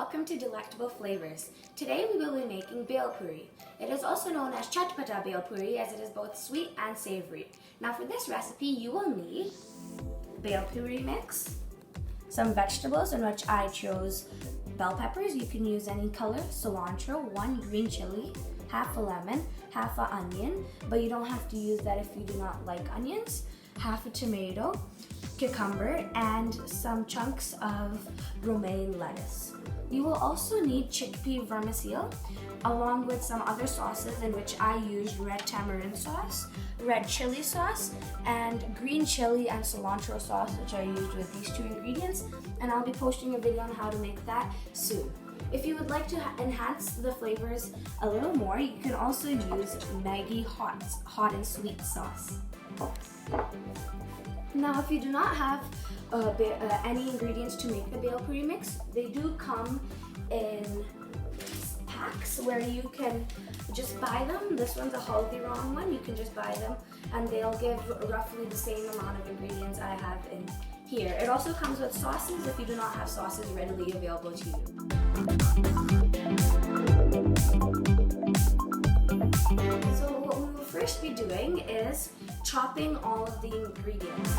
welcome to Delectable Flavours. Today we will be making Bhel Puri. It is also known as Chickpea Bhel Puri as it is both sweet and savory. Now for this recipe you will need Bhel Puri mix, some vegetables in which I chose bell peppers, you can use any color, cilantro, 1 green chili, half a lemon, half an onion, but you don't have to use that if you do not like onions, half a tomato, cucumber, and some chunks of romaine lettuce. You will also need chickpea vermicelli, along with some other sauces in which I used red tamarind sauce, red chili sauce, and green chili and cilantro sauce, which I used with these 2 ingredients, and I'll be posting a video on how to make that soon. If you would like to enhance the flavors a little more, you can also use Maggi hot and sweet sauce. Now, if you do not have any ingredients to make the Bhel Puri mix, they do come in packs where you can just buy them. This one's a Haldiram one. You can just buy them and they'll give roughly the same amount of ingredients I have in here. It also comes with sauces if you do not have sauces readily available to you. So what we will first be doing is chopping all of the ingredients.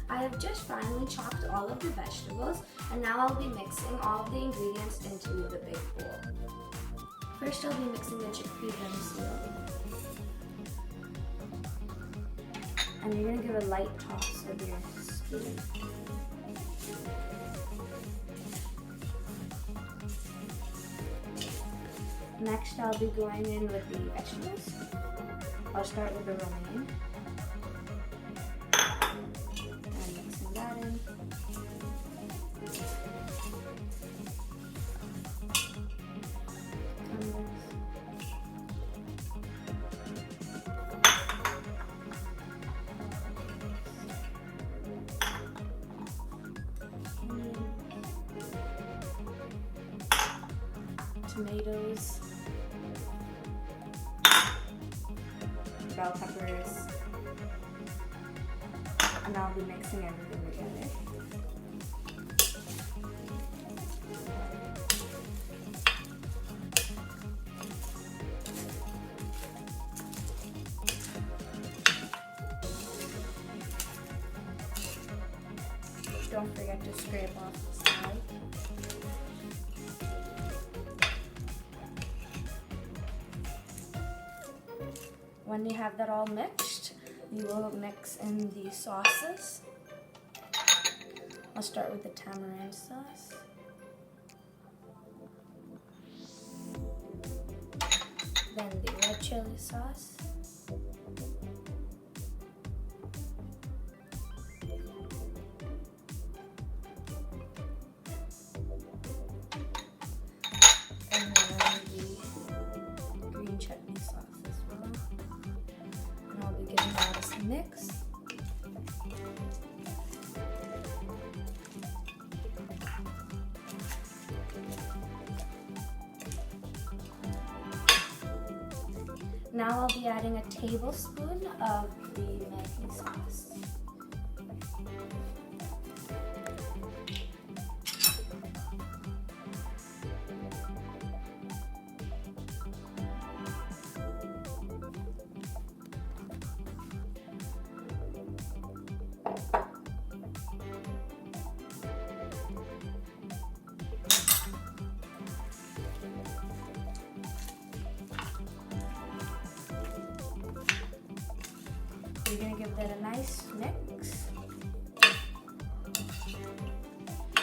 I have just finally chopped all of the vegetables, and now I'll be mixing all of the ingredients into the big bowl. First I'll be mixing the chickpea vermicelli. And you're going to give a light toss with your spoon. Next, I'll be going in with the vegetables. I'll start with the romaine. And mixing that in. Tomatoes, bell peppers, and I'll be mixing everything together. Don't forget to scrape off the side. When you have that all mixed, you will mix in the sauces. I'll start with the tamarind sauce. Then the red chili sauce. And then the green chutney sauce as well. And I'll be giving that a mix. Now I'll be adding a tablespoon of the Maggi sauce. You're going to give that a nice mix.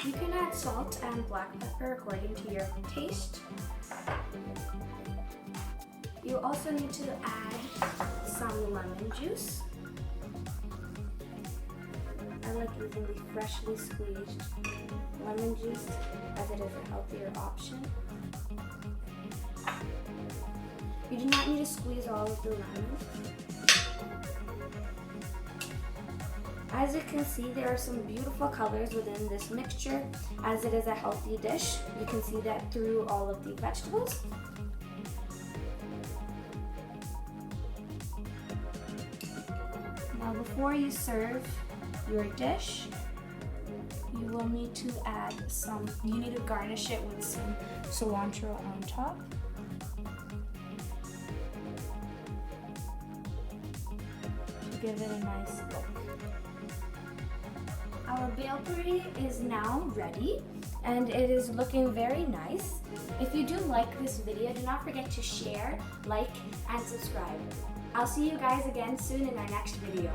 You can add salt and black pepper according to your taste. You also need to add some lemon juice. I like using the freshly squeezed lemon juice as it is a healthier option. You do not need to squeeze all of the lemon. As you can see, there are some beautiful colors within this mixture. As it is a healthy dish, you can see that through all of the vegetables. Now before you serve your dish, you will need to add you need to garnish it with some cilantro on top. To give it a nice look. Our bhel puri is now ready and it is looking very nice. If you do like this video, do not forget to share, like, and subscribe. I'll see you guys again soon in our next video.